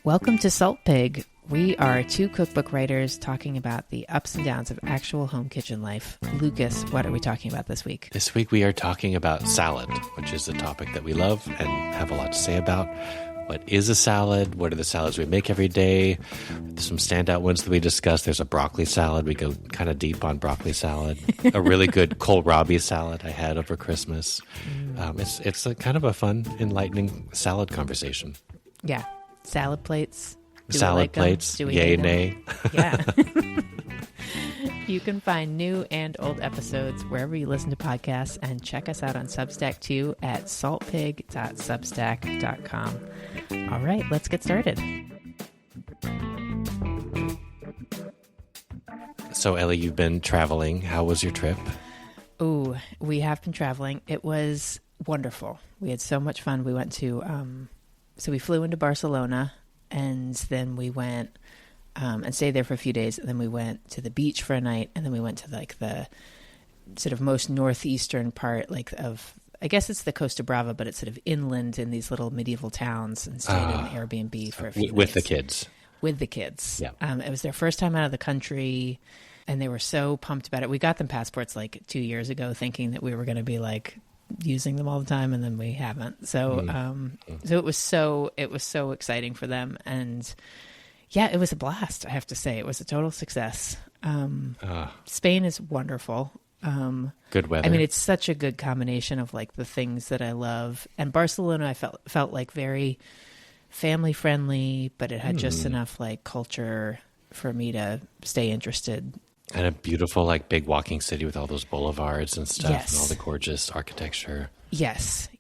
Welcome to Salt Pig. We are two cookbook writers talking about the ups and downs of actual home kitchen life. Lucas, what are we talking about this week? This week we are talking about salad, which is a topic that we love and have a lot to say about. What is a salad? What are the salads we make every day? Some standout ones that we discuss. There's a broccoli salad. We go kind of deep on broccoli salad. A really good kohlrabi salad I had over Christmas. It's a kind of a fun, enlightening salad conversation. Yeah. Salad plates. Salad plates. Yay, nay. Yeah. You can find new and old episodes wherever you listen to podcasts, and check us out on Substack too at saltpig.substack.com. All right, let's get started. So, Ellie, you've been traveling. How was your trip? Oh, we have been traveling. It was wonderful. We had so much fun. We went to, so we flew into Barcelona, and then we went and stayed there for a few days. And then we went to the beach for a night, and then we went to like the sort of most northeastern part, like of, I guess it's the Costa Brava, but it's sort of inland in these little medieval towns, and stayed in an Airbnb for a few with days. The kids. With the kids. Yeah. It was their first time out of the country, and they were so pumped about it. We got them passports like 2 years ago, thinking that we were going to be like using them all the time, and then we haven't. So, so it was so exciting for them, and yeah, it was a blast. I have to say, it was a total success. Spain is wonderful. Good weather. I mean, it's such a good combination of like the things that I love, and Barcelona I felt like very family friendly, but it had just enough like culture for me to stay interested. And a beautiful, like, big walking city with all those boulevards and stuff, Yes. and all the gorgeous architecture. Yes.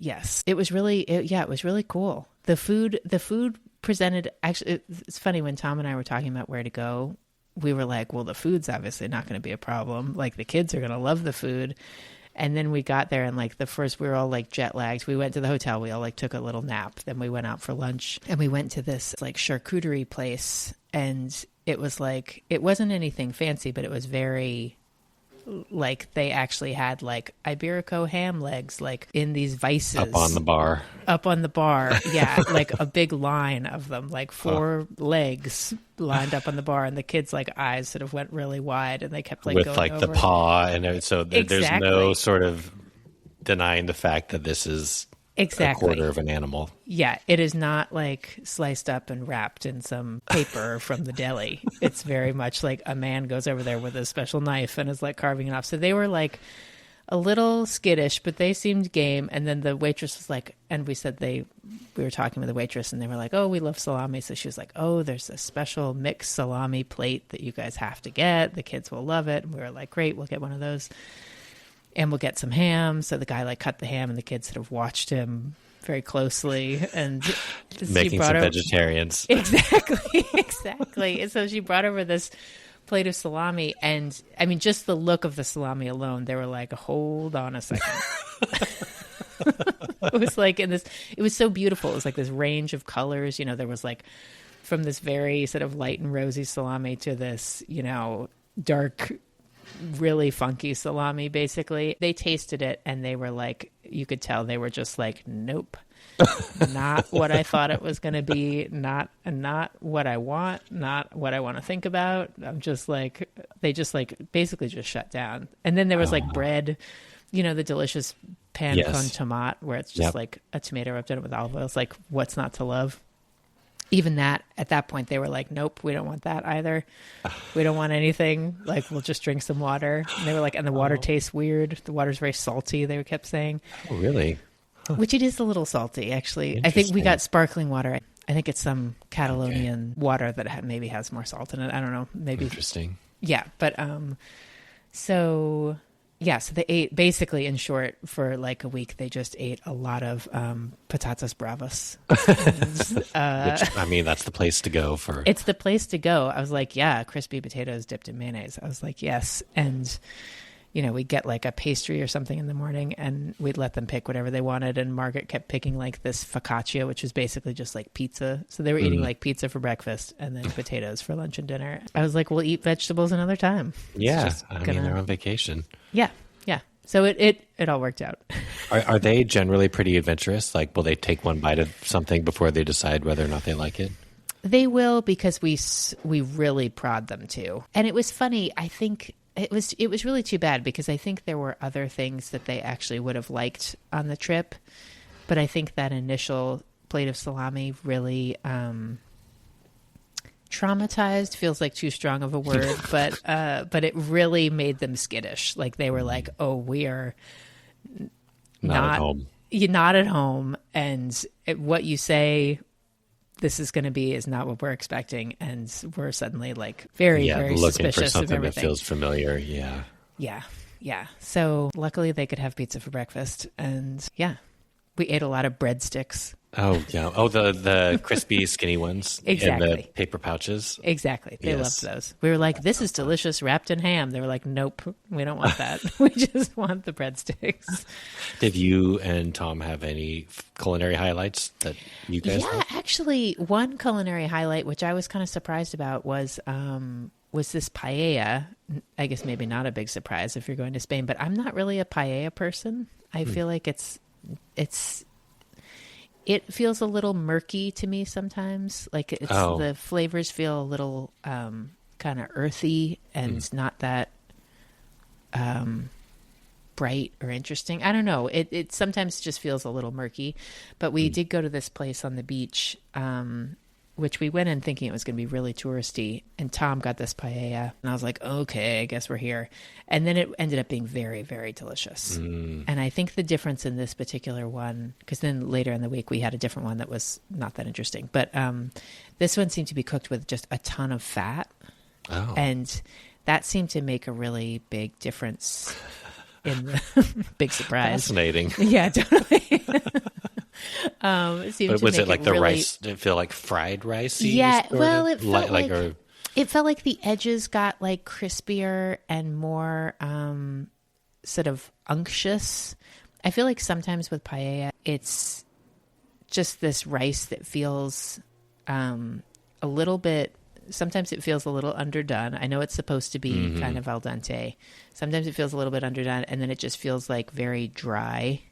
It was really, it was really cool. The food presented, actually, it's funny, when Tom and I were talking about where to go, we were like, well, the food's obviously not going to be a problem. Like, the kids are going to love the food. And then we got there, and like we were all like jet lagged. We went to the hotel. We all like took a little nap. Then we went out for lunch, and we went to this like charcuterie place, and it was like, it wasn't anything fancy, but it was very like, they actually had like Iberico ham legs, like in these vices. Up on the bar. Yeah. Like a big line of them, like four legs lined up on the bar, and the kids' like eyes sort of went really wide, and they kept like with going like over. the paw, and so there's Exactly. no sort of denying the fact that this is a quarter of an animal. Yeah, it is not like sliced up and wrapped in some paper from the deli. It's very much like a man goes over there with a special knife and is like carving it off. So they were like a little skittish, but they seemed game. And then the waitress was like, and we were talking with the waitress, and they were like, oh, we love salami. So she was like, oh, there's a special mixed salami plate that you guys have to get. The kids will love it. And we were like, great, we'll get one of those. And we'll get some ham. So the guy like cut the ham, and the kids sort of watched him very closely, and Making some vegetarians. Exactly. And so she brought over this plate of salami, and I mean, just the look of the salami alone, they were like, hold on a second. It was like it was so beautiful. It was like this range of colors. You know, there was like from this very sort of light and rosy salami to this, you know, dark, really funky salami. Basically, they tasted it, and they were like, you could tell they were just like, nope, not what I thought it was going to be, not what I want, not what I want to think about. I'm just like, they just like basically just shut down. And then there was like bread, you know, the delicious pan con tomate, where it's just like a tomato rubbed in it with olive oil. It's like, what's not to love? Even that, at that point, they were like, nope, we don't want that either. We don't want anything. Like, we'll just drink some water. And they were like, and the water tastes weird. The water's very salty, they kept saying. Oh, really? Huh. Which it is a little salty, actually. I think we got sparkling water. I think it's some Catalonian water that maybe has more salt in it. I don't know. Maybe. Interesting. Yeah. But, so they ate, basically, in short, for like a week, they just ate a lot of patatas bravas. Which, I mean, that's the place to go for. It's the place to go. I was like, yeah, crispy potatoes dipped in mayonnaise. I was like, yes. And, you know, we'd get like a pastry or something in the morning, and we'd let them pick whatever they wanted. And Margaret kept picking like this focaccia, which is basically just like pizza. So they were eating like pizza for breakfast and then potatoes for lunch and dinner. I was like, we'll eat vegetables another time. Yeah. I mean, they're on vacation. Yeah. So it all worked out. Are they generally pretty adventurous? Like, will they take one bite of something before they decide whether or not they like it? They will, because we really prod them to. And it was funny. I think it was really too bad, because I think there were other things that they actually would have liked on the trip. But I think that initial plate of salami really traumatized feels like too strong of a word, but it really made them skittish. Like they were like, "Oh, we are not at home. You're not at home, and what you say this is going to be is not what we're expecting." And we're suddenly like very looking suspicious for of something that everything. feels familiar. Yeah. So luckily they could have pizza for breakfast, and we ate a lot of breadsticks. Oh yeah. Oh, the crispy, skinny ones. Exactly. In the paper pouches. Exactly. They Yes. loved those. We were like, "This is delicious wrapped in ham." They were like, "Nope, we don't want that. We just want the breadsticks." Did you and Tom have any culinary highlights that you guys Yeah, had? actually, one culinary highlight, which I was kind of surprised about, was this paella. I guess maybe not a big surprise if you're going to Spain, but I'm not really a paella person. I feel like it feels a little murky to me sometimes. Like the flavors feel a little kind of earthy and not that bright or interesting. I don't know. It sometimes just feels a little murky. But we did go to this place on the beach, which we went in thinking it was going to be really touristy. And Tom got this paella. And I was like, okay, I guess we're here. And then it ended up being very, very delicious. And I think the difference in this particular one, because then later in the week we had a different one that was not that interesting. But this one seemed to be cooked with just a ton of fat. Oh. And that seemed to make a really big difference in the big surprise. Fascinating. Yeah, totally. It seemed But to was make it like the really... rice? Did it feel like fried rice? Yeah, well, it felt like or... it felt like the edges got like crispier and more sort of unctuous. I feel like sometimes with paella, it's just this rice that feels a little bit. Sometimes it feels a little underdone. I know it's supposed to be kind of al dente. Sometimes it feels a little bit underdone, and then it just feels like very dry.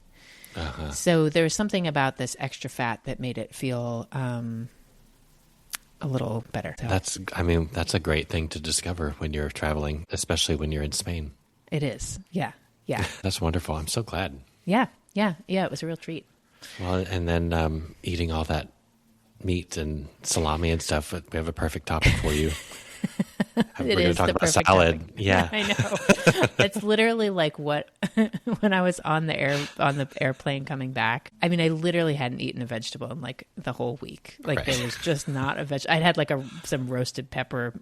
Uh-huh. So there's something about this extra fat that made it feel a little better. So That's a great thing to discover when you're traveling, especially when you're in Spain. it is. Yeah. That's wonderful. I'm so glad. Yeah. It was a real treat. Well, and then eating all that meat and salami and stuff, we have a perfect topic for you. We're going to talk about salad. Topic. Yeah. I know. It's literally like what when I was on the airplane coming back. I mean, I literally hadn't eaten a vegetable in like the whole week. Like there was just not a vegetable. I'd had like some roasted pepper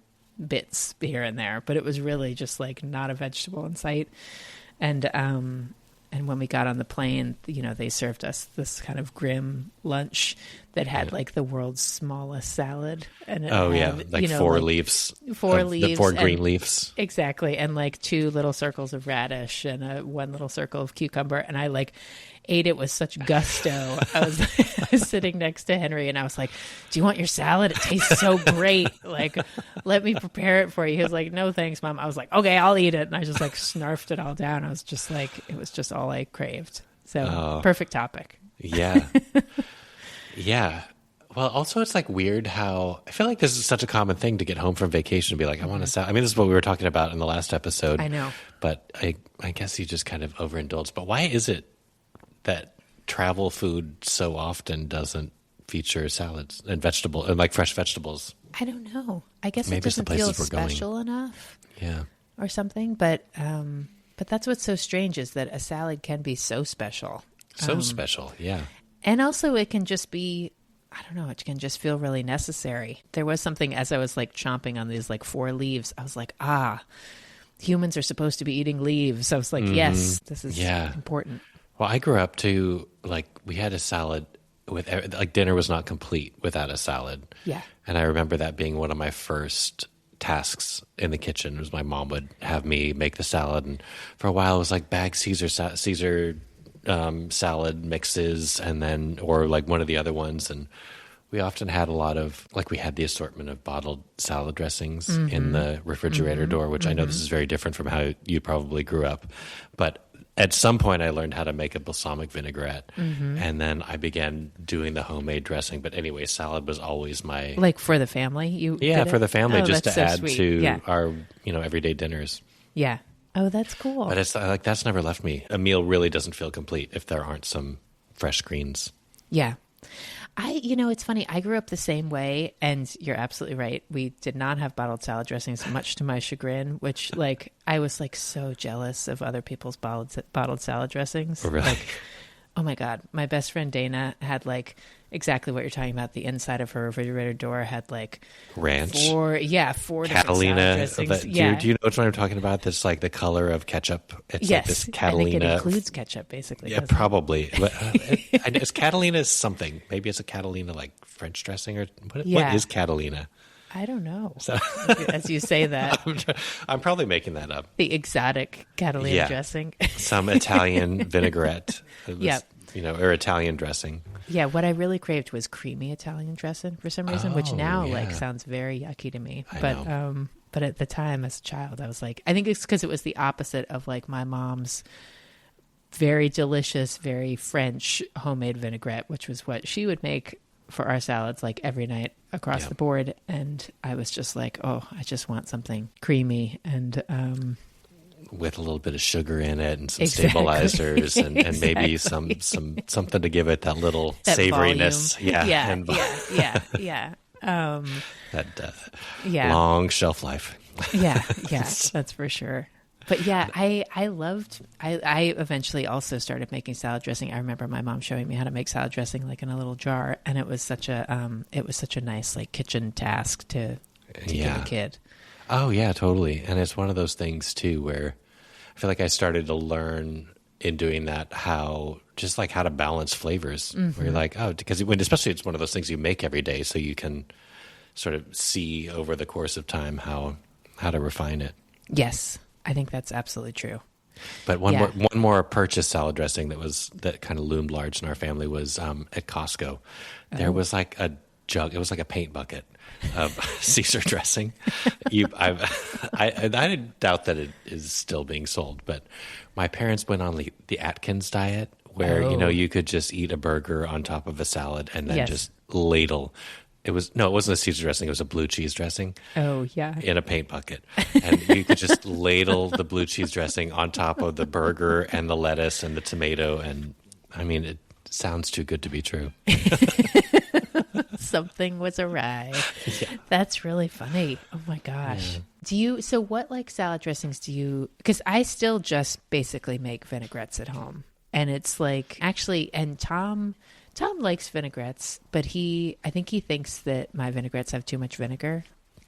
bits here and there, but it was really just like not a vegetable in sight. And when we got on the plane, they served us this kind of grim lunch that had like the world's smallest salad. And it had, like four leaves. The four green leaves. Exactly. And like 2 little circles of radish and 1 little circle of cucumber. And I like ate it with such gusto. I was sitting next to Henry and I was like, "Do you want your salad? It tastes so great. Like, let me prepare it for you." He was like, "No, thanks, Mom." I was like, "Okay, I'll eat it." And I just like snarfed it all down. I was just like, it was just all I craved. So perfect topic. Yeah. Yeah. Well, also it's like weird how I feel like this is such a common thing to get home from vacation and be like, I want to salad. I mean, this is what we were talking about in the last episode. I know. But I guess you just kind of overindulge. But why is it that travel food so often doesn't feature salads and vegetables and like fresh vegetables? I don't know. I guess Maybe it it's the doesn't feel places we're going. special enough. Yeah. Or something. But that's what's so strange is that a salad can be so special. So special. Yeah. And also it can just be, I don't know, it can just feel really necessary. There was something as I was like chomping on these like 4 leaves, I was like, humans are supposed to be eating leaves. I was like, yes, this is important. Well, I grew up to like, we had a salad with like dinner was not complete without a salad. Yeah. And I remember that being one of my first tasks in the kitchen was my mom would have me make the salad. And for a while it was like bag Caesar salad mixes and then, or like one of the other ones. And we often had a lot of, like we had the assortment of bottled salad dressings in the refrigerator door, which I know this is very different from how you probably grew up. But at some point I learned how to make a balsamic vinaigrette, and then I began doing the homemade dressing. But anyway, salad was always my Like for the family, you yeah did for it? the family, Oh, just to that's so add sweet. to Yeah. our everyday dinners. Yeah. Oh, that's cool. But it's like that's never left me. A meal really doesn't feel complete if there aren't some fresh greens. Yeah. It's funny. I grew up the same way, and you're absolutely right. We did not have bottled salad dressings, much to my chagrin, which, like, I was, like, so jealous of other people's bottled salad dressings. Really? Like, oh, my God. My best friend Dana had, like, exactly what you're talking about. The inside of her refrigerator door had, like... Ranch. Four different Catalina. salad dressings. Do you know what I'm talking about? That's like the color of ketchup. It's like this Catalina. I think it includes ketchup, basically. Yeah, probably. But, is Catalina something? Maybe it's a Catalina like French dressing, or what is Catalina? I don't know. So, as you say that. I'm probably making that up. The exotic Catalina dressing. Some Italian vinaigrette. Yep. Or Italian dressing. Yeah, what I really craved was creamy Italian dressing for some reason, which now like sounds very yucky to me. But at the time as a child, I was like, I think it's because it was the opposite of like my mom's very delicious, very French homemade vinaigrette, which was what she would make for our salads like every night across the board. And I was just like, oh, I just want something creamy and with a little bit of sugar in it and some stabilizers and maybe some something to give it that little that savoriness. Volume. Yeah. That long shelf life. Yeah, that's for sure. But yeah, I eventually also started making salad dressing. I remember my mom showing me how to make salad dressing like in a little jar, and it was such a nice like kitchen task to give a kid. Oh yeah, totally. And it's one of those things too where I feel like I started to learn in doing that how to balance flavors. Where you're like, because especially it's one of those things you make every day, so you can sort of see over the course of time how to refine it. Yes, I think that's absolutely true. But one more purchase salad dressing that kind of loomed large in our family was at Costco. There was like a jug. It was like a paint bucket of Caesar dressing. I doubt that it is still being sold, but my parents went on the Atkins diet where, you could just eat a burger on top of a salad and then just ladle. It wasn't a Caesar dressing. It was a blue cheese dressing. Oh, yeah. In a paint bucket. And you could just ladle the blue cheese dressing on top of the burger and the lettuce and the tomato. And I mean, it sounds too good to be true. Something was awry. Yeah. That's really funny. Oh my gosh. So what like salad dressings because I still just basically make vinaigrettes at home. And it's like, actually, and Tom likes vinaigrettes, but I think he thinks that my vinaigrettes have too much vinegar.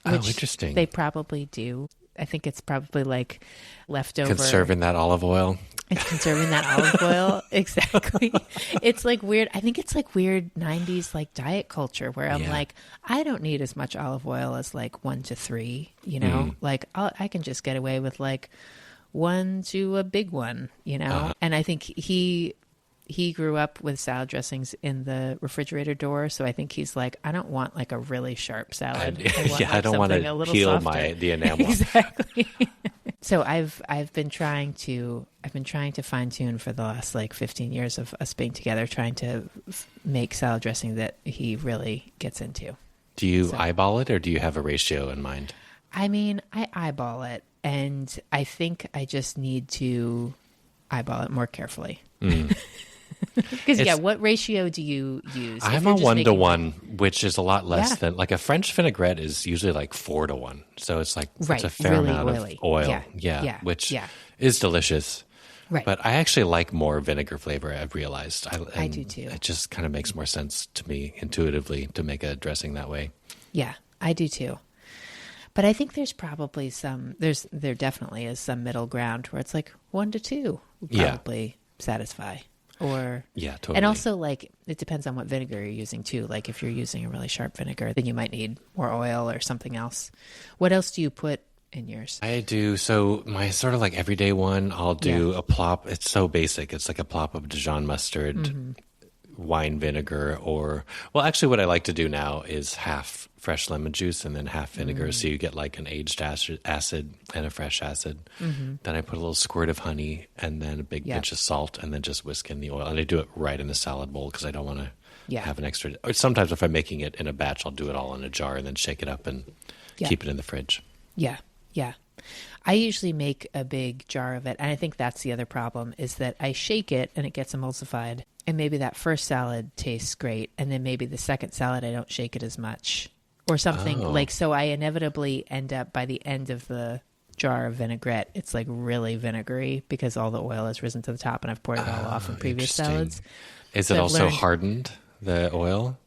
Which interesting. They probably do. I think it's probably like leftover. Conserving that olive oil. It's conserving that olive oil. Exactly. It's like weird. I think it's like weird 90s like diet culture where I'm like, I don't need as much olive oil as like 1 to 3, like I can just get away with like 1 to a big one, And I think he grew up with salad dressings in the refrigerator door, so I think he's like, I don't want like a really sharp salad. I don't want to peel the enamel. Exactly. So I've been trying to fine tune for the last like 15 years of us being together, trying to make salad dressing that he really gets into. Do you eyeball it, or do you have a ratio in mind? I mean, I eyeball it, and I think I just need to eyeball it more carefully. Because what ratio do you use? I'm a 1-to-1, which is a lot less than like a French vinaigrette is usually like 4-to-1. So it's like it's a fair really amount oily. of oil, which is delicious. Right. But I actually like more vinegar flavor. I've realized I do too. It just kind of makes more sense to me intuitively to make a dressing that way. Yeah, I do too. But I think there's probably there definitely is some middle ground where it's like 1 to 2 would probably satisfy. Or totally. And also like it depends on what vinegar you're using too. Like if you're using a really sharp vinegar, then you might need more oil or something else. What else do you put in yours? I do. So my sort of like everyday one, I'll do a plop. It's so basic. It's like a plop of Dijon mustard, wine vinegar, actually what I like to do now is half fresh lemon juice and then half vinegar. So you get like an aged acid and a fresh acid. Then I put a little squirt of honey and then a big pinch of salt and then just whisk in the oil. And I do it right in the salad bowl because I don't want to have an extra. Or sometimes if I'm making it in a batch, I'll do it all in a jar and then shake it up and keep it in the fridge. Yeah. Yeah. I usually make a big jar of it. And I think that's the other problem is that I shake it and it gets emulsified. And maybe that first salad tastes great. And then maybe the second salad, I don't shake it as much or something so I inevitably end up by the end of the jar of vinaigrette, it's like really vinegary because all the oil has risen to the top and I've poured it all off from previous salads. Is it also hardened, the oil?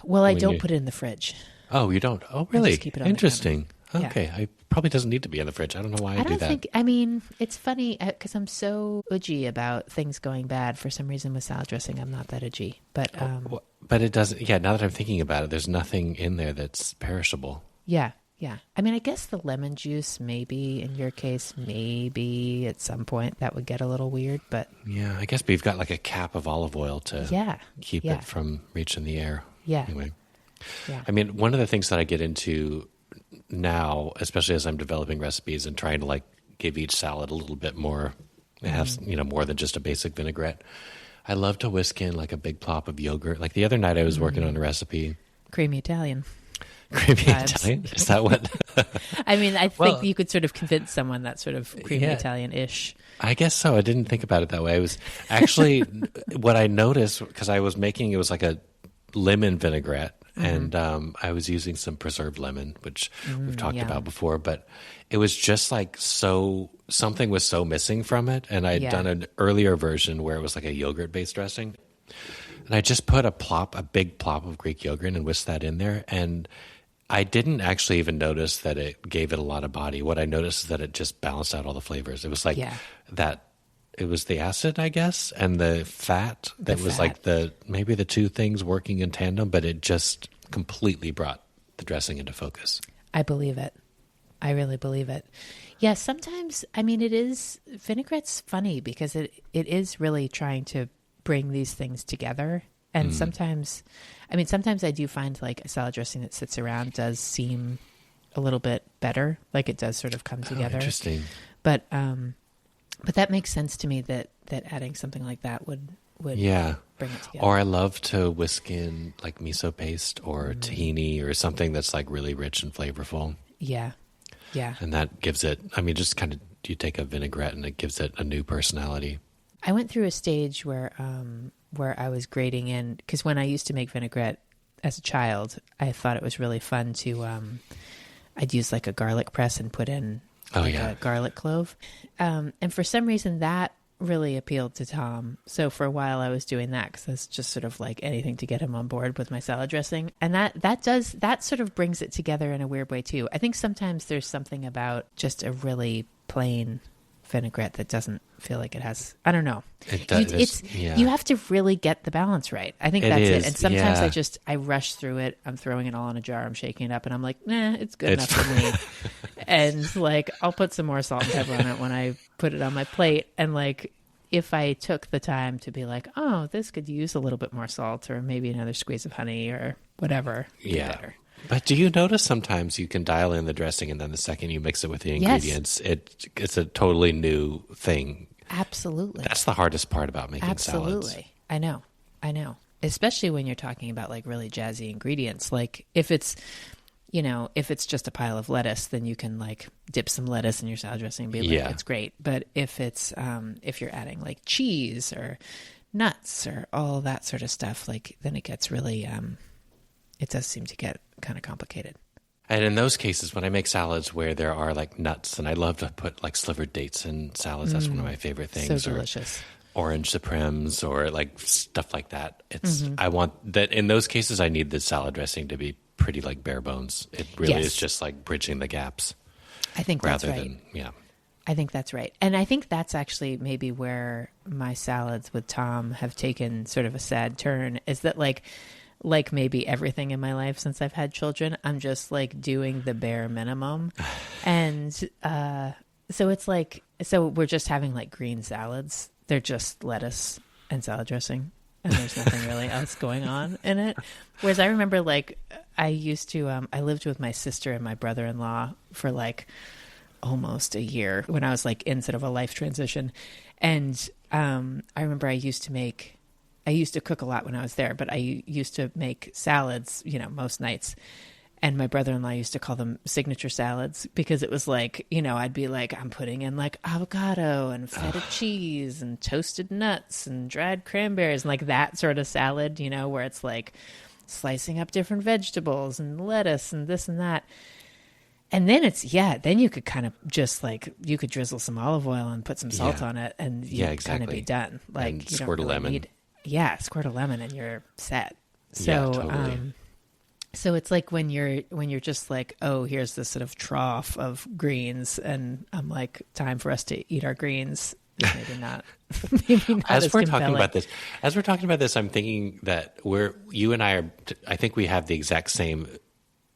Well, I don't put it in the fridge. Oh, you don't? Oh, really? I just keep it on Interesting. the counter. Okay. I probably doesn't need to be in the fridge. I don't know why I do that. It's funny because I'm so udgy about things going bad. For some reason with salad dressing, I'm not that udgy. But but it doesn't, now that I'm thinking about it, there's nothing in there that's perishable. Yeah. Yeah. I mean, I guess the lemon juice, maybe in your case, maybe at some point that would get a little weird, but. Yeah, I guess we've got like a cap of olive oil to keep it from reaching the air. Yeah. Anyway. Yeah. I mean, one of the things that I get into now, especially as I'm developing recipes and trying to like give each salad a little bit more, have, more than just a basic vinaigrette. I love to whisk in like a big plop of yogurt. Like the other night I was working on a recipe. Creamy Italian. Creamy Italian? Is that what? I mean, I think you could sort of convince someone that's sort of creamy Italian-ish. I guess so. I didn't think about it that way. I was actually, what I noticed, because I was making, it was like a lemon vinaigrette. And I was using some preserved lemon, which we've talked about before, but it was just like something was so missing from it. And I had done an earlier version where it was like a yogurt-based dressing. And I just put a big plop of Greek yogurt and whisked that in there. And I didn't actually even notice that it gave it a lot of body. What I noticed is that it just balanced out all the flavors. It was like that. It was the acid, I guess, and the fat that was like maybe the two things working in tandem, but it just completely brought the dressing into focus. I believe it. I really believe it. Yeah, sometimes, I mean, vinaigrette's funny because it is really trying to bring these things together. And sometimes I do find like a salad dressing that sits around does seem a little bit better. Like it does sort of come together. Interesting. But that makes sense to me that adding something like that would bring it together. Or I love to whisk in like miso paste or tahini or something that's like really rich and flavorful. Yeah. Yeah. And that gives it, I mean, just kind of, you take a vinaigrette and it gives it a new personality. I went through a stage where I was grating in, because when I used to make vinaigrette as a child, I thought it was really fun to, I'd use like a garlic press and put in a garlic clove. And for some reason that really appealed to Tom. So for a while I was doing that because that's just sort of like anything to get him on board with my salad dressing. And that sort of brings it together in a weird way too. I think sometimes there's something about just a really plain vinaigrette that doesn't feel like it has, I don't know. It does. You have to really get the balance right. I think that's it. And sometimes I rush through it. I'm throwing it all in a jar. I'm shaking it up and I'm like, nah, it's good enough for me. And like, I'll put some more salt and pepper on it when I put it on my plate. And like, if I took the time to be like, oh, this could use a little bit more salt or maybe another squeeze of honey or whatever. Better. But do you notice sometimes you can dial in the dressing and then the second you mix it with the ingredients, it's a totally new thing. Absolutely. That's the hardest part about making salads. Absolutely. I know. Especially when you're talking about like really jazzy ingredients. Like if it's just a pile of lettuce, then you can like dip some lettuce in your salad dressing and be like, it's great. But if if you're adding like cheese or nuts or all that sort of stuff, like then it gets really, it does seem to get kind of complicated. And in those cases, when I make salads where there are like nuts, and I love to put like slivered dates in salads, that's one of my favorite things. So delicious. Or orange supremes or like stuff like that. I want that in those cases, I need the salad dressing to be pretty like bare bones. It really is just like bridging the gaps. I think that's right. I think that's right. And I think that's actually maybe where my salads with Tom have taken sort of a sad turn, is that like maybe everything in my life since I've had children, I'm just like doing the bare minimum. And so it's like, so we're just having like green salads. They're just lettuce and salad dressing. and there's nothing really else going on in it. Whereas I remember like I used to, I lived with my sister and my brother-in-law for like almost a year when I was like in sort of a life transition. And I remember I used to cook a lot when I was there, but I used to make salads, you know, most nights. And my brother-in-law used to call them signature salads because it was like, you know, I'd be like, I'm putting in like avocado and feta cheese and toasted nuts and dried cranberries and like that sort of salad, you know, where it's like slicing up different vegetables and lettuce and this and that. And then then you could kind of just like, you could drizzle some olive oil and put some salt on it and you'd kind of be done. Like, and you squirt don't a really lemon. Squirt a lemon and you're set. So, totally. So it's like when you're just like, oh, here's this sort of trough of greens, and I'm like, time for us to eat our greens. Maybe not. Maybe not as we're compelling. talking about this, I'm thinking that you and I think we have the exact same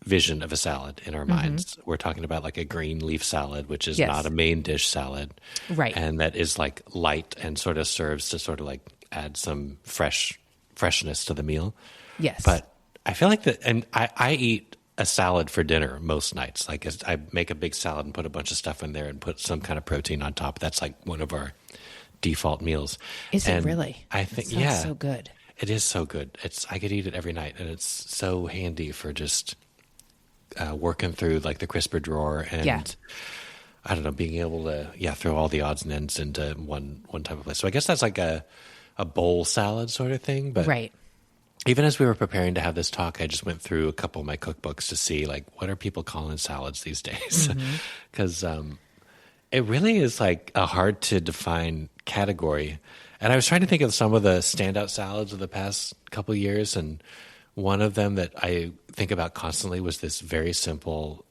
vision of a salad in our minds. We're talking about like a green leaf salad, which is not a main dish salad, right? And that is like light and sort of serves to sort of like add some freshness to the meal. Yes, but I feel like that, and I eat a salad for dinner most nights. Like I make a big salad and put a bunch of stuff in there and put some kind of protein on top. That's like one of our default meals. Is it really? I think, so good. It is so good. I could eat it every night, and it's so handy for just working through like the crisper drawer and I don't know, being able to throw all the odds and ends into one type of place. So I guess that's like a bowl salad sort of thing. But right. Even as we were preparing to have this talk, I just went through a couple of my cookbooks to see like what are people calling salads these days, because it really is like a hard to define category. And I was trying to think of some of the standout salads of the past couple of years, and one of them that I think about constantly was this very simple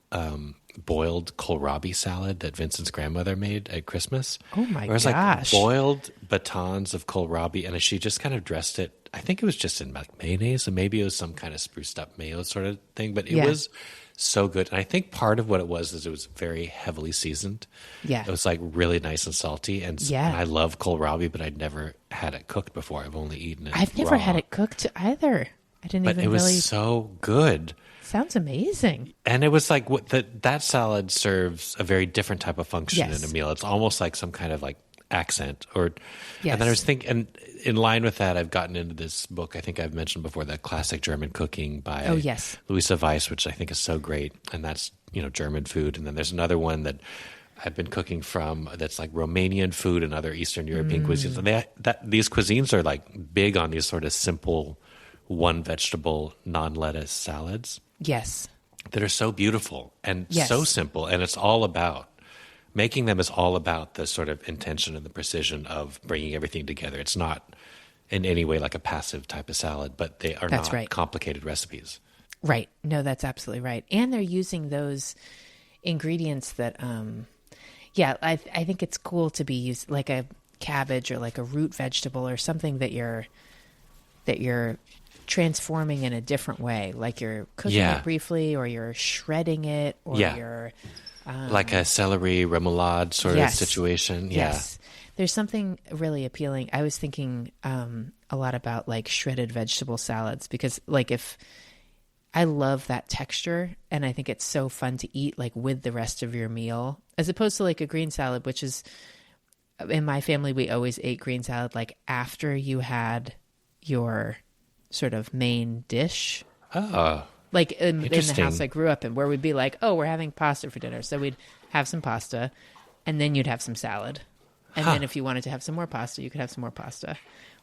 boiled kohlrabi salad that Vincent's grandmother made at Christmas. Oh my gosh! It was like boiled batons of kohlrabi, and she just kind of dressed it. I think it was just in like mayonnaise, and maybe it was some kind of spruced up mayo sort of thing. But it was so good, and I think part of what it was is it was very heavily seasoned. Yeah, it was like really nice and salty, and I love kohlrabi, but I'd never had it cooked before. I've only eaten it. I've never had it cooked either. I didn't but even. But it was so good. Sounds amazing. And it was like that salad serves a very different type of function in a meal. It's almost like some kind of like accent and then I was thinking, and in line with that, I've gotten into this book I think I've mentioned before, the Classic German Cooking by Louisa Weiss, which I think is so great, and that's, you know, German food. And then there's another one that I've been cooking from that's like Romanian food and other Eastern European cuisines, and these cuisines are like big on these sort of simple one vegetable non-lettuce salads that are so beautiful and so simple, and it's all about making them is all about the sort of intention and the precision of bringing everything together. It's not in any way like a passive type of salad, but they are not complicated recipes. Right. No, that's absolutely right. And they're using those ingredients that, I think it's cool to be used like a cabbage or like a root vegetable or something that you're transforming in a different way. Like you're cooking it briefly, or you're shredding it, or you're... like a celery remoulade sort of situation. Yes. There's something really appealing. I was thinking a lot about like shredded vegetable salads, because like if I love that texture, and I think it's so fun to eat like with the rest of your meal, as opposed to like a green salad, which is, in my family, we always ate green salad like after you had your sort of main dish. Oh, like in the house I grew up in, where we'd be like, oh, we're having pasta for dinner. So we'd have some pasta, and then you'd have some salad. And then if you wanted to have some more pasta, you could have some more pasta.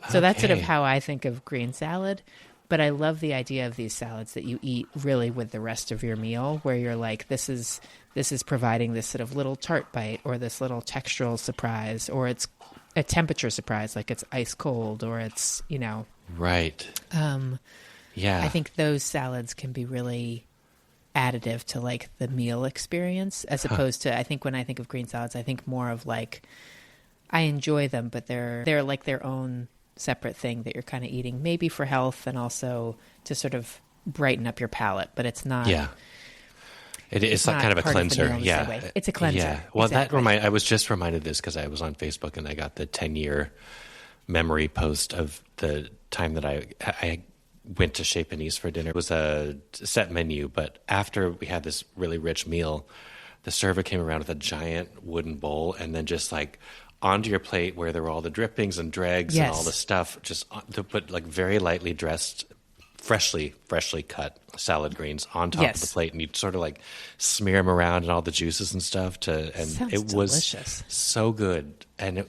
So that's sort of how I think of green salad. But I love the idea of these salads that you eat really with the rest of your meal, where you're like, this is providing this sort of little tart bite, or this little textural surprise, or it's a temperature surprise, like it's ice cold, or it's, you know. Right. I think those salads can be really additive to like the meal experience, as opposed to, I think when I think of green salads, I think more of like, I enjoy them, but they're like their own separate thing that you're kind of eating, maybe for health and also to sort of brighten up your palate, but it's not. Yeah. It's like kind of a cleanser. It's a cleanser. Yeah. Well, I was just reminded of this because I was on Facebook and I got the 10-year memory post of the time that I went to Chez Panisse for dinner. It was a set menu, but after we had this really rich meal, the server came around with a giant wooden bowl and then just like onto your plate where there were all the drippings and dregs and all the stuff, just to put like very lightly dressed, freshly cut salad greens on top of the plate, and you'd sort of like smear them around and all the juices and stuff Sounds it was delicious. so good. And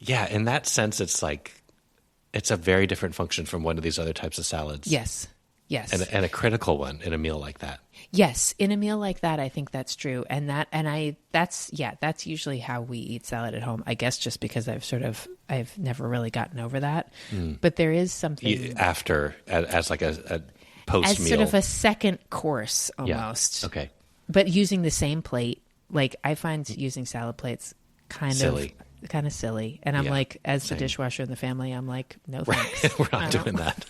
in that sense, it's like, it's a very different function from one of these other types of salads. Yes. And a critical one in a meal like that. Yes, in a meal like that, I think that's true, that's usually how we eat salad at home. I guess just because I've never really gotten over that, but there is something after as like a post meal, as sort of a second course almost. Yeah. Okay, but using the same plate, like I find using salad plates kind of silly, and I'm like, as the dishwasher in the family, I'm like, no thanks. We're not doing that.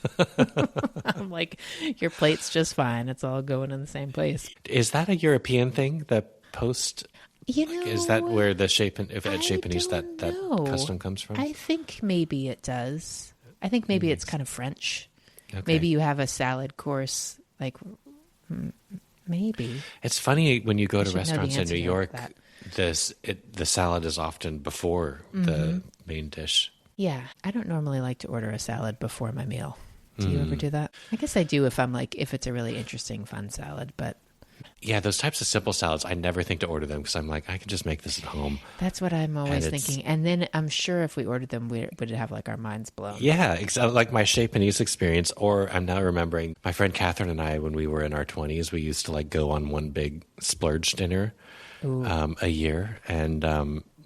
I'm like, your plate's just fine. It's all going in the same place. Is that a European thing? The post, is that where the at Chez Panisse that custom comes from? I think maybe it does. I think maybe it's kind of French. Okay. Maybe you have a salad course, like maybe. It's funny when you go to restaurants in New York. The salad is often before the main dish. Yeah, I don't normally like to order a salad before my meal. Do you ever do that? I guess I do if it's a really interesting, fun salad, but... Yeah, those types of simple salads, I never think to order them because I'm like, I can just make this at home. That's what I'm always thinking. And then I'm sure if we ordered them, we would have like our minds blown. Yeah, like my Chez Panisse experience, or I'm now remembering my friend Catherine and I, when we were in our 20s, we used to like go on one big splurge dinner a year. And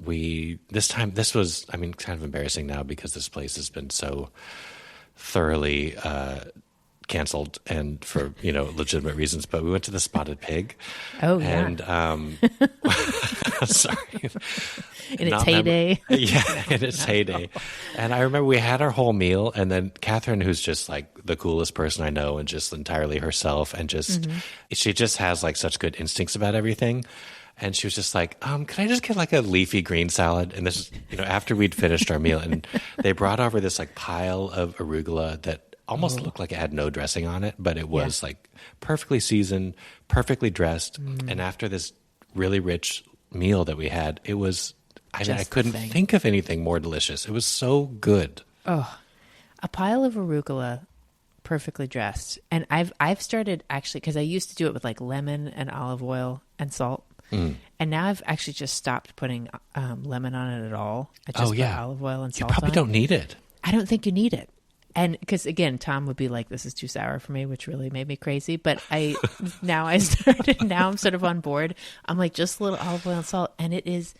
this was, I mean, kind of embarrassing now because this place has been so thoroughly canceled and for legitimate reasons, but we went to the Spotted Pig. And sorry, in its heyday. In its heyday. And I remember we had our whole meal, and then Catherine, who's just like the coolest person I know and just entirely herself, and just she just has like such good instincts about everything. And she was just like, can I just get like a leafy green salad? And this is, after we'd finished our meal, and they brought over this like pile of arugula that almost looked like it had no dressing on it, but it was like perfectly seasoned, perfectly dressed. And after this really rich meal that we had, it was, I couldn't think of anything more delicious. It was so good. Oh, a pile of arugula, perfectly dressed. And I've started actually, because I used to do it with like lemon and olive oil and salt. And now I've actually just stopped putting lemon on it at all. I just put olive oil and salt. You probably don't need it. I don't think you need it. And because again, Tom would be like, this is too sour for me, which really made me crazy. But now I'm sort of on board. I'm like, just a little olive oil and salt, and it is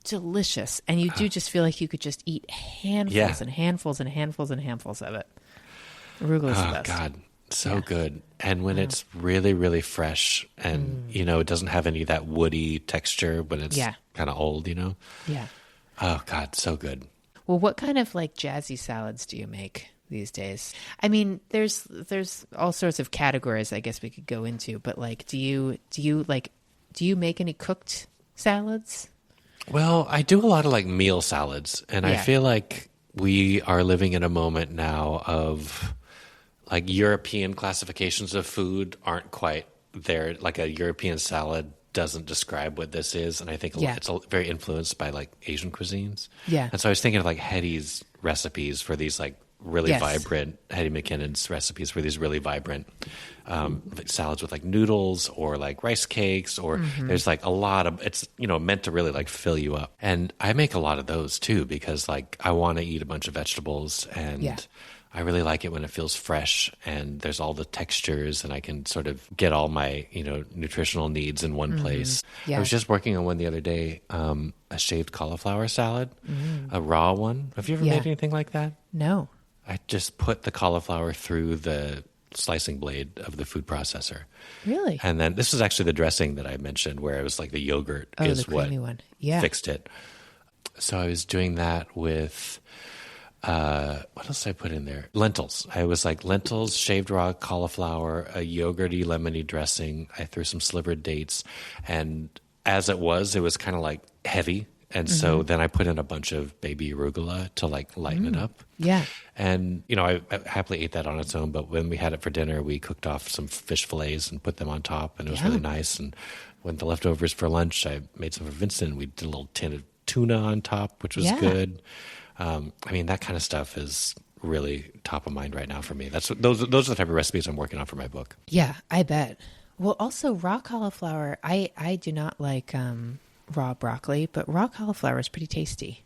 delicious. And you do just feel like you could just eat handfuls and handfuls and handfuls and handfuls of it. Arugula is the best. God. So good. And when it's really, really fresh and, it doesn't have any of that woody texture, but it's kind of old, Yeah. Oh, God, so good. Well, what kind of like jazzy salads do you make these days? I mean, there's all sorts of categories I guess we could go into, but like, do you make any cooked salads? Well, I do a lot of like meal salads, and I feel like we are living in a moment now of... like European classifications of food aren't quite there. Like a European salad doesn't describe what this is. And I think it's very influenced by like Asian cuisines. Yeah. And so I was thinking of like Hetty's recipes for these like really vibrant, Hetty McKinnon's recipes for these really vibrant salads with like noodles or like rice cakes, or there's like a lot of, it's, meant to really like fill you up. And I make a lot of those too, because like I want to eat a bunch of vegetables, and I really like it when it feels fresh and there's all the textures, and I can sort of get all my, nutritional needs in one place. Yeah. I was just working on one the other day, a shaved cauliflower salad, a raw one. Have you ever made anything like that? No. I just put the cauliflower through the slicing blade of the food processor. Really? And then this is actually the dressing that I mentioned, where it was like the yogurt is the creamy what one. Fixed it. So I was doing that with... what else did I put in there? Lentils. I was like lentils, shaved raw cauliflower, a yogurty, lemony dressing. I threw some slivered dates. And as it was kind of like heavy. And so then I put in a bunch of baby arugula to like lighten it up. Yeah. And, you know, I happily ate that on its own. But when we had it for dinner, we cooked off some fish fillets and put them on top. And it was really nice. And when the leftovers for lunch, I made some for Vincent. We did a little tin of tuna on top, which was good. I mean, that kind of stuff is really top of mind right now for me. Those are the type of recipes I'm working on for my book. Yeah, I bet. Well, also raw cauliflower. I do not like raw broccoli, but raw cauliflower is pretty tasty.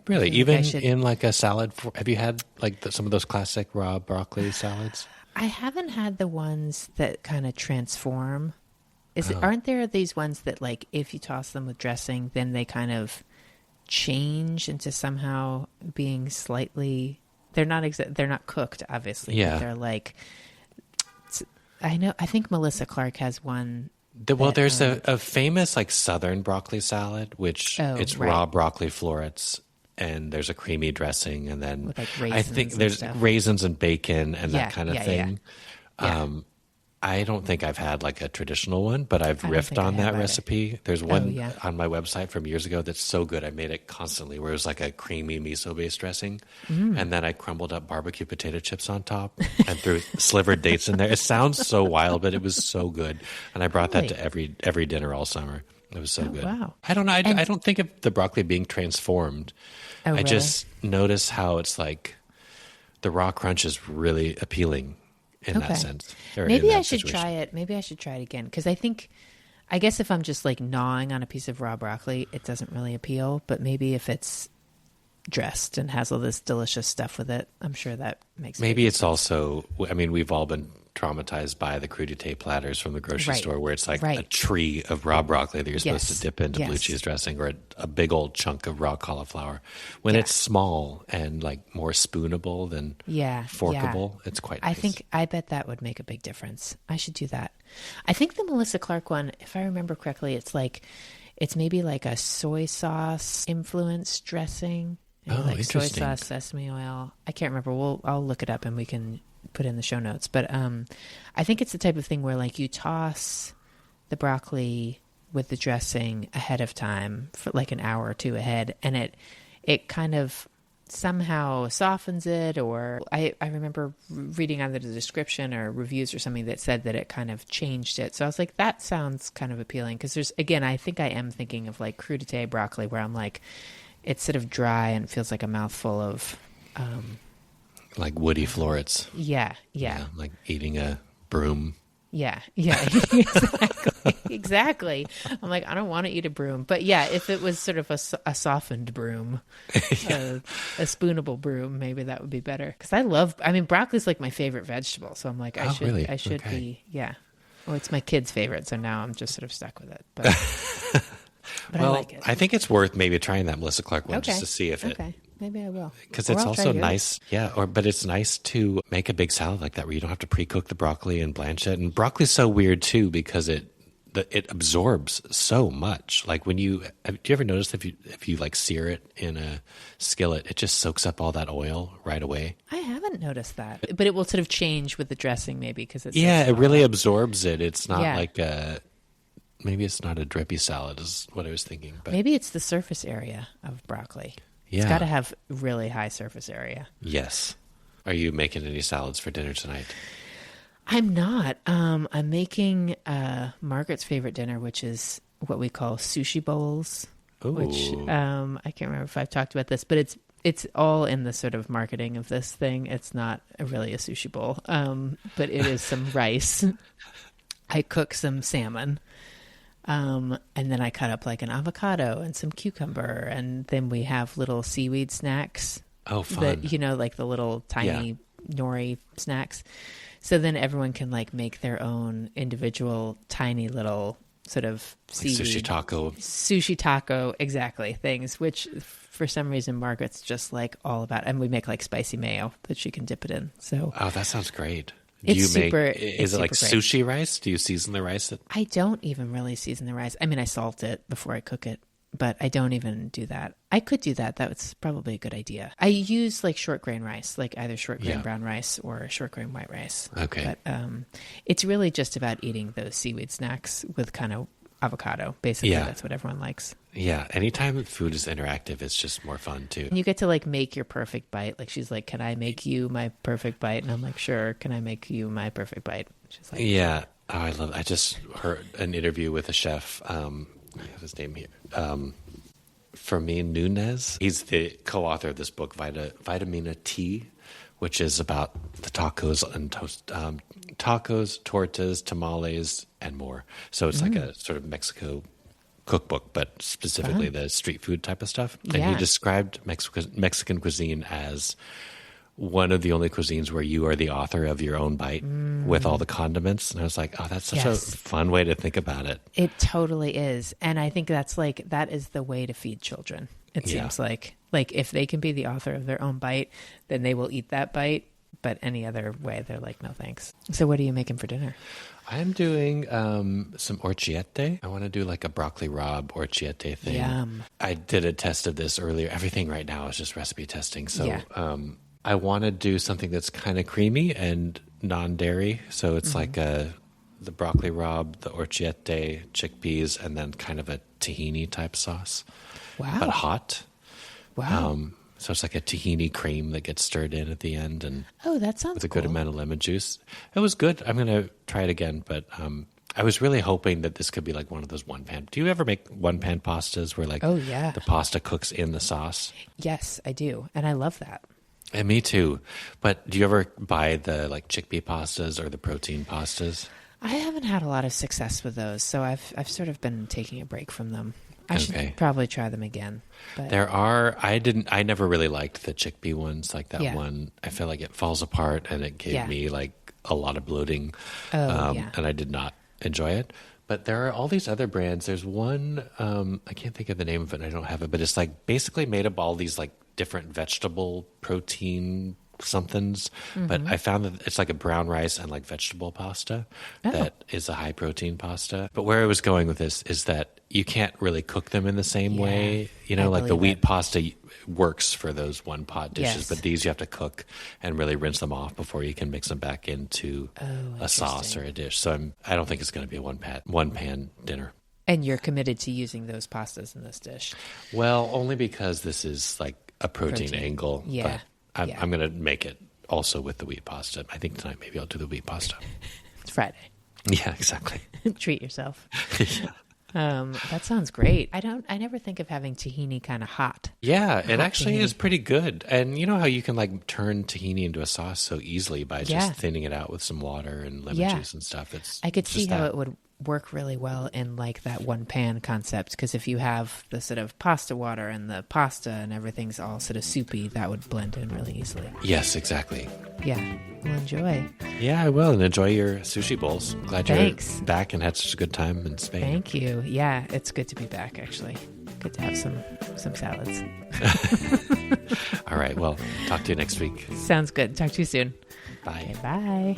Really? Even in like a salad? Have you had like some of those classic raw broccoli salads? I haven't had the ones that kind of transform. Aren't there these ones that like if you toss them with dressing, then they kind of change into somehow being slightly... They're not cooked, obviously. Yeah. But they're like... I think Melissa Clark has one... Well, there's a famous like Southern broccoli salad, which it's raw broccoli florets, and there's a creamy dressing, and then with, like, I think there's raisins and bacon and that kind of thing. Yeah. I don't think I've had like a traditional one, but I've riffed on that recipe. There's one on my website from years ago that's so good. I made it constantly, where it was like a creamy miso-based dressing, and then I crumbled up barbecue potato chips on top and threw slivered dates in there. It sounds so wild, but it was so good. And I brought that to every dinner all summer. It was so good. Wow. I don't know. I don't think of the broccoli being transformed. I just notice how it's like the raw crunch is really appealing. In that sense. Maybe I should try it. Maybe I should try it again. Because I guess if I'm just like gnawing on a piece of raw broccoli, it doesn't really appeal. But maybe if it's dressed and has all this delicious stuff with it, I'm sure that makes Maybe it's also, I mean, we've all been traumatized by the crudité platters from the grocery store, where it's like a tree of raw broccoli that you're supposed to dip into blue cheese dressing, or a big old chunk of raw cauliflower. When it's small and like more spoonable than forkable, it's quite nice. I bet that would make a big difference. I should do that. I think the Melissa Clark one, if I remember correctly, it's maybe like a soy sauce influenced dressing. Like soy sauce, sesame oil. I can't remember. I'll look it up and we can put in the show notes. But I think it's the type of thing where like you toss the broccoli with the dressing ahead of time for like an hour or two ahead, and it kind of somehow softens it. Or I remember reading either the description or reviews or something that said that it kind of changed it. So I was like, that sounds kind of appealing, because I think I am thinking of like crudité broccoli, where I'm like, it's sort of dry and feels like a mouthful of like woody florets. Yeah. Like eating a broom. Yeah, exactly. I'm like, I don't want to eat a broom. But yeah, if it was sort of a softened broom, a spoonable broom, maybe that would be better. Because broccoli is like my favorite vegetable. So I'm like, I should be, Well, it's my kid's favorite. So now I'm just sort of stuck with it. But I like it. I think it's worth maybe trying that Melissa Clark one just to see if it... Okay, maybe I will. Because it's also nice, but it's nice to make a big salad like that where you don't have to pre-cook the broccoli and blanch it. And broccoli's so weird too, because it absorbs so much. Like do you ever notice if you like sear it in a skillet, it just soaks up all that oil right away? I haven't noticed that, but it will sort of change with the dressing maybe, because it's it really absorbs it. It's not like a... Maybe it's not a drippy salad is what I was thinking. But maybe it's the surface area of broccoli. Yeah. It's got to have really high surface area. Yes. Are you making any salads for dinner tonight? I'm not. I'm making Margaret's favorite dinner, which is what we call sushi bowls. Ooh. Which I can't remember if I've talked about this, but it's all in the sort of marketing of this thing. It's not really a sushi bowl, but it is some rice. I cook some salmon. And then I cut up like an avocado and some cucumber, and then we have little seaweed snacks. Oh, fun! That, like the little tiny nori snacks. So then everyone can like make their own individual tiny little sort of seaweed, sushi taco, exactly, things. Which for some reason Margaret's just like all about, and we make like spicy mayo that she can dip it in. So that sounds great. Is it like sushi rice? Do you season the rice? I don't even really season the rice. I mean, I salt it before I cook it, but I don't even do that. I could do that. That's probably a good idea. I use like short grain rice, like either short grain brown rice or short grain white rice. Okay. But it's really just about eating those seaweed snacks with kind of avocado. Basically, that's what everyone likes. Yeah, anytime food is interactive, it's just more fun too. And you get to like make your perfect bite. Like she's like, "Can I make you my perfect bite?" And I'm like, "Sure. Can I make you my perfect bite?" She's like, Yeah. Oh, I just heard an interview with a chef. I have his name here. Fermin Nunez. He's the co-author of this book, Vitamina T, which is about the tacos and tacos, tortas, tamales, and more. So it's like a sort of Mexico cookbook, but specifically the street food type of stuff. And he described Mexican cuisine as one of the only cuisines where you are the author of your own bite with all the condiments. And I was like, oh, that's such a fun way to think about it. It totally is. And I think that is the way to feed children. It seems like if they can be the author of their own bite, then they will eat that bite. But any other way, they're like, no, thanks. So what are you making for dinner? I'm doing some orchiette. I want to do like a broccoli rabe orchiette thing. Yum. I did a test of this earlier. Everything right now is just recipe testing. So I want to do something that's kind of creamy and non-dairy. So it's like the broccoli rabe, the orchiette, chickpeas, and then kind of a tahini type sauce. Wow. But hot. Wow. So it's like a tahini cream that gets stirred in at the end, and that sounds with a good amount of lemon juice. It was good. I'm going to try it again, but I was really hoping that this could be like one of those one pan. Do you ever make one pan pastas where like the pasta cooks in the sauce? Yes, I do, and I love that. And me too. But do you ever buy the like chickpea pastas or the protein pastas? I haven't had a lot of success with those, so I've sort of been taking a break from them. I should probably try them again. But I never really liked the chickpea ones, like that one. I feel like it falls apart and it gave me like a lot of bloating. And I did not enjoy it. But there are all these other brands. There's one, I can't think of the name of it, I don't have it, but it's like basically made up all these like different vegetable protein somethings. But I found that it's like a brown rice and like vegetable pasta that is a high protein pasta. But where I was going with this is that you can't really cook them in the same way. You know, like the wheat pasta works for those one pot dishes, but these you have to cook and really rinse them off before you can mix them back into a sauce or a dish. So I don't think it's going to be a one pan dinner. And you're committed to using those pastas in this dish? Well, only because this is like a protein angle. Yeah. But I'm going to make it also with the wheat pasta. I think tonight maybe I'll do the wheat pasta. It's Friday. Yeah, exactly. Treat yourself. That sounds great. I never think of having tahini kind of hot. Yeah, it actually is pretty good. And you know how you can like turn tahini into a sauce so easily by just thinning it out with some water and lemon juice and stuff. I could see how it would work really well in like that one pan concept, because if you have the sort of pasta water and the pasta and everything's all sort of soupy, that would blend in really easily. Yes, exactly. Yeah, well, enjoy. Yeah, I will, and enjoy your sushi bowls. Glad you're back and had such a good time in Spain. Thank you. Yeah, it's good to be back, actually. Good to have some salads. All right, well, talk to you next week. Sounds good. Talk to you soon. Bye. Okay, bye.